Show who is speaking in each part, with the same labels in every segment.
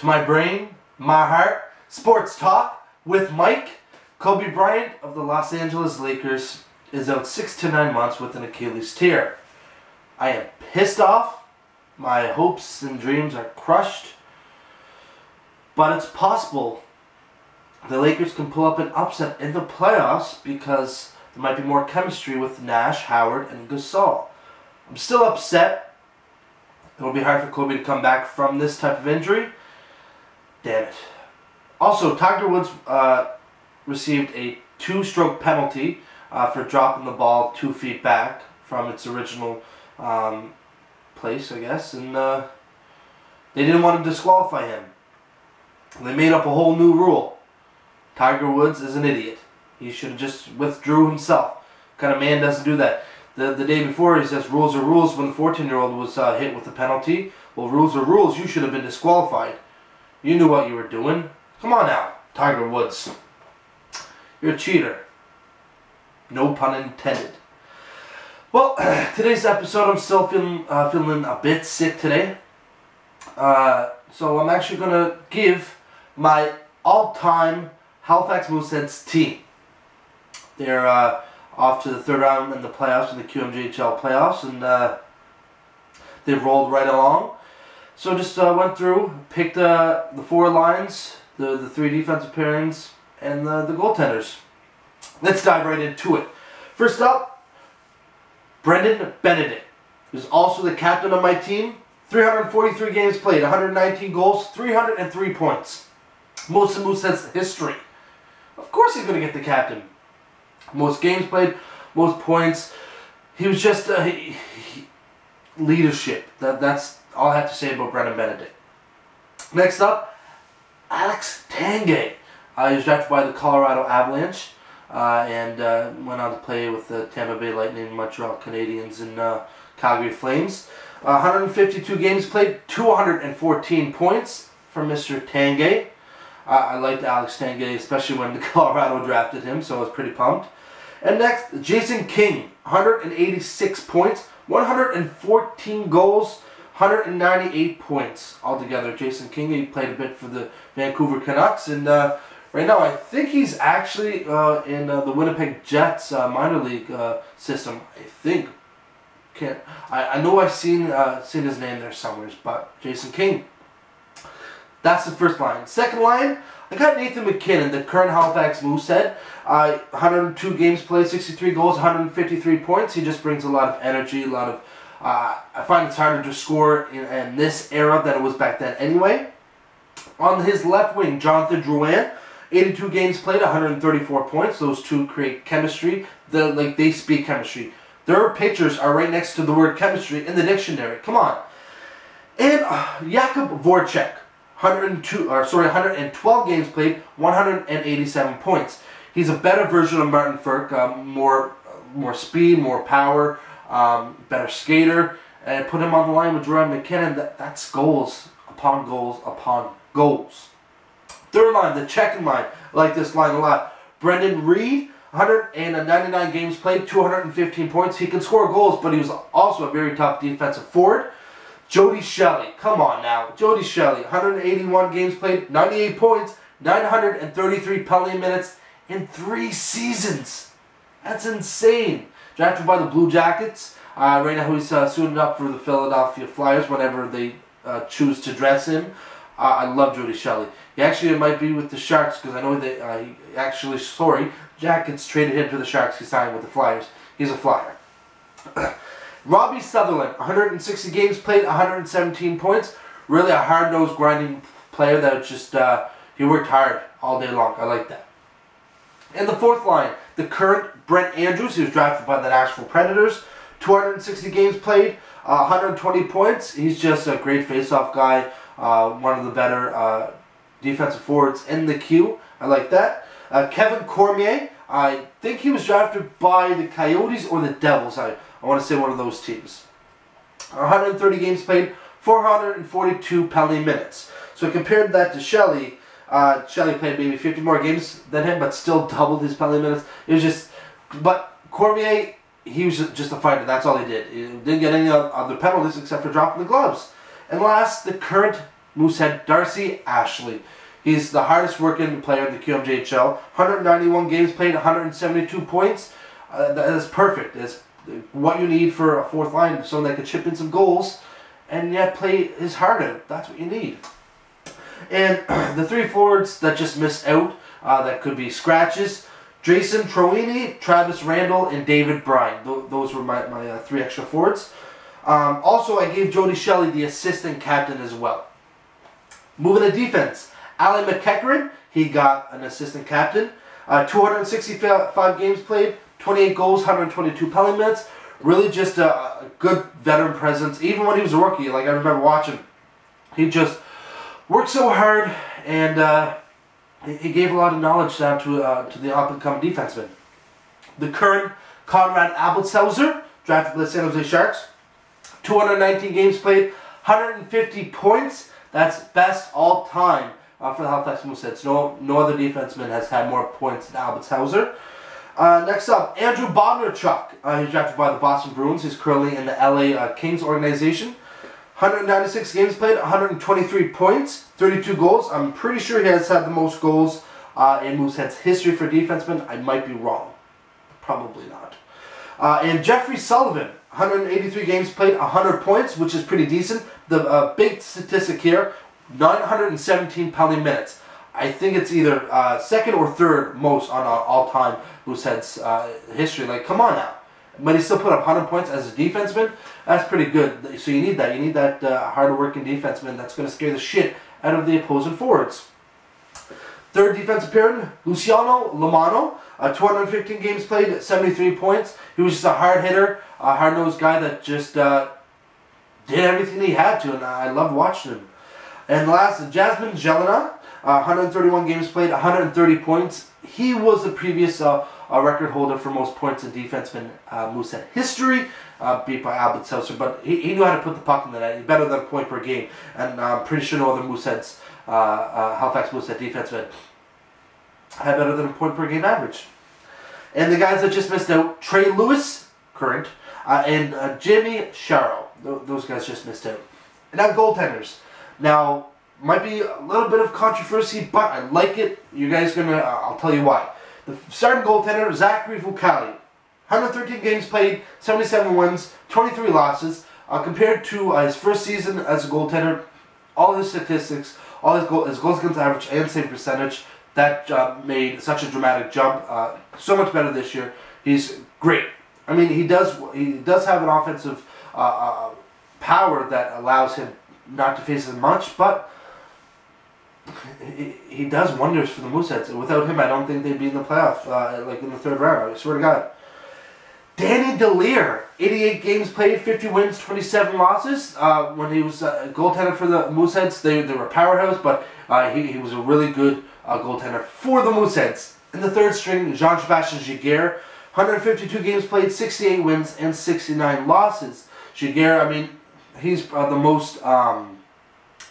Speaker 1: my brain, my heart, sports talk with Mike. Kobe Bryant of the Los Angeles Lakers is out 6 to 9 months with an Achilles tear. I am pissed off. My hopes and dreams are crushed. But it's possible the Lakers can pull up an upset in the playoffs because there might be more chemistry with Nash, Howard, and Gasol. I'm still upset. It'll be hard for Kobe to come back from this type of injury. Damn it. Also, Tiger Woods received a 2-stroke penalty for dropping the ball 2 feet back from its original place, I guess. And they didn't want to disqualify him. They made up a whole new rule. Tiger Woods is an idiot. He should have just withdrew himself. What kind of man doesn't do that? The day before he says rules are rules when the 14-year-old was hit with the penalty. Well, rules are rules. You should have been disqualified. You knew what you were doing. Come on now, Tiger Woods. You're a cheater. No pun intended. Well, today's episode, I'm still feeling a bit sick today. So I'm actually going to give my all-time Halifax Mooseheads team. They're off to the 3rd round in the playoffs, in the QMJHL playoffs, and they've rolled right along. So just went through, picked the 4 lines, the 3 defensive pairings, and the goaltenders. Let's dive right into it. First up, Brendan Benedict, who's also the captain of my team. 343 games played, 119 goals, 303 points. Most in Mooseheads history. Of course he's going to get the captain. Most games played, most points. He was just leadership. That's all I have to say about Brendan Benedict. Next up, Alex Tanguay. He was drafted by the Colorado Avalanche and went on to play with the Tampa Bay Lightning, Montreal Canadiens, and Calgary Flames. 152 games played, 214 points from Mr. Tanguay. I liked Alex Tanguay, especially when Colorado drafted him, so I was pretty pumped. And next, Jason King, 186 points, 114 goals, 198 points altogether. Jason King, he played a bit for the Vancouver Canucks, and right now I think he's actually in the Winnipeg Jets minor league system. I think. I know I've seen his name there somewhere, but Jason King. That's the first line. Second line, I got Nathan MacKinnon, the current Halifax Moosehead. 102 games played, 63 goals, 153 points. He just brings a lot of energy, a lot of... I find it's harder to score in this era than it was back then anyway. On his left wing, Jonathan Drouin, 82 games played, 134 points. Those two create chemistry. They speak chemistry. Their pictures are right next to the word chemistry in the dictionary. Come on. And Jakub Voracek. 112 games played, 187 points. He's a better version of Martin Frk, more speed, more power, better skater, and put him on the line with Drouin MacKinnon. That's goals upon goals upon goals. Third line, the checking line. I like this line a lot. Brendan Reed, 199 games played, 215 points. He can score goals, but he was also a very tough defensive forward. Jody Shelley, come on now. Jody Shelley, 181 games played, 98 points, 933 penalty minutes in 3 seasons. That's insane. Drafted by the Blue Jackets. Right now he's suited up for the Philadelphia Flyers whenever they choose to dress him. I love Jody Shelley. He actually might be with the Sharks because I know that Jackets traded him to the Sharks. He signed with the Flyers. He's a Flyer. Robbie Sutherland, 160 games played, 117 points. Really a hard-nosed, grinding player that just, he worked hard all day long. I like that. And the fourth line, the current Brent Andrews. He was drafted by the Nashville Predators. 260 games played, 120 points. He's just a great face-off guy. One of the better defensive forwards in the queue. I like that. Kevin Cormier. I think he was drafted by the Coyotes or the Devils. I want to say one of those teams. 130 games played, 442 penalty minutes. So compared that to Shelley, Shelley played maybe 50 more games than him, but still doubled his penalty minutes. It was just, but Cormier, he was just a fighter. That's all he did. He didn't get any other penalties except for dropping the gloves. And last, the current Moosehead Darcy Ashley. He's the hardest working player in the QMJHL. 191 games played, 172 points. That is perfect. It's what you need for a fourth line, someone that can chip in some goals and yet play his heart out. That's what you need. And the three forwards that just missed out, that could be scratches: Jason Troini, Travis Randall, and David Bryan. Those were my three extra forwards. Also, I gave Jody Shelley the assistant captain as well. Moving to defense, Ali McEachran, he got an assistant captain. 265 games played, 28 goals, 122 penalty minutes. Really just a good veteran presence. Even when he was a rookie, like I remember watching, he just worked so hard, and he gave a lot of knowledge down to the up-and-coming defenseman. The current Conrad Abelshauser, drafted by the San Jose Sharks. 219 games played, 150 points. That's best all-time for the Halifax Mooseheads. No other defenseman has had more points than Abelshauser. Next up, Andrew Bondarchuk. He's drafted by the Boston Bruins. He's currently in the LA Kings organization. 196 games played, 123 points, 32 goals. I'm pretty sure he has had the most goals in Moosehead's history for defensemen. I might be wrong. Probably not. And Jeffrey Sullivan, 183 games played, 100 points, which is pretty decent. The big statistic here, 917 penalty minutes. I think it's either second or third most on all-time Moosehead's history. Like, come on now. But he still put up 100 points as a defenseman. That's pretty good. So you need that. You need that hard-working defenseman that's going to scare the shit out of the opposing forwards. Third defensive pairing, Luciano Lomano. 215 games played, 73 points. He was just a hard hitter, a hard-nosed guy that just did everything he had to, and I loved watching him. And last, Jasmine Jelena. 131 games played, 130 points. He was the previous record holder for most points in defenseman Moosehead history, beat by Abelshauser, but he knew how to put the puck in the net. He's better than a point per game, and I'm pretty sure no other Mooseheads, Halifax Moosehead defenseman had better than a point per game average. And the guys that just missed out, Trey Lewis, current, and Jimmy Sharrow. Those guys just missed out. And now goaltenders. Now, might be a little bit of controversy, but I like it. You guys gonna, I'll tell you why. The starting goaltender, Zachary Fucale. 113 games played, 77 wins, 23 losses. Compared to his first season as a goaltender, all his statistics, all his goals against average and save percentage, that made such a dramatic jump. So much better this year. He's great. I mean, he does have an offensive power that allows him not to face as much, but he does wonders for the Mooseheads. Without him, I don't think they'd be in the playoff, like in the third round. I swear to God. Danny DeLear, 88 games played, 50 wins, 27 losses. When he was a goaltender for the Mooseheads, they were a powerhouse, but he was a really good goaltender for the Mooseheads. In the third string, Jean-Sébastien Giguère, 152 games played, 68 wins, and 69 losses. Giguère, I mean, he's the most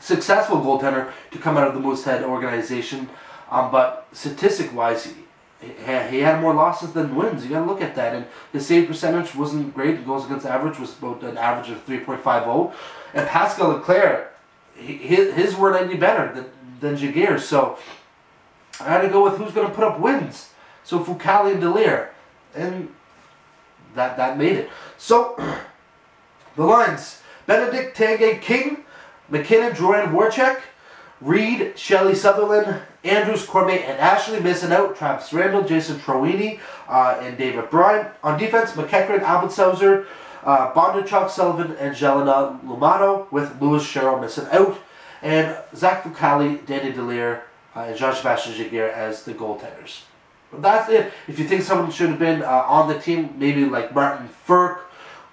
Speaker 1: successful goaltender to come out of the Moosehead organization, but statistic-wise, he had more losses than wins. You got to look at that, and his save percentage wasn't great. Goals against average was about an average of 3.50, and Pascal Leclerc, his weren't any better than Giguère. So I had to go with who's going to put up wins. So Fucale and DeLear, and that made it. So the lines: Benedict Tanguay King, McKinnon, Drouin, Voracek, Reed, Shelley Sutherland, Andrews, Cormier, and Ashley. Missing out, Travis Randall, Jason Troini, and David Bryan. On defense, McEachran, Abelshauser, Bondarchuk, Sullivan, and Jelena Lomano, with Louis Sharrow missing out. And Zach Fucale, Danny DeLear, and Jean-Sébastien Giguère as the goaltenders. But that's it. If you think someone should have been on the team, maybe like Martin Ferk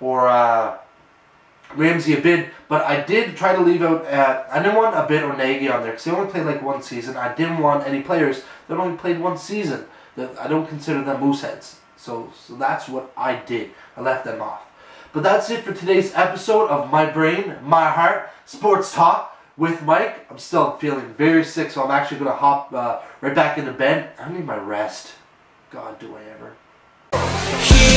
Speaker 1: or Ramsey Abid, but I did try to leave out, I didn't want Abid or Nagy on there because they only played like one season. I didn't want any players that only played one season. I don't consider them Mooseheads. So that's what I did. I left them off. But that's it for today's episode of My Brain, My Heart, Sports Talk with Mike. I'm still feeling very sick, so I'm actually going to hop right back into bed. I need my rest. God, do I ever.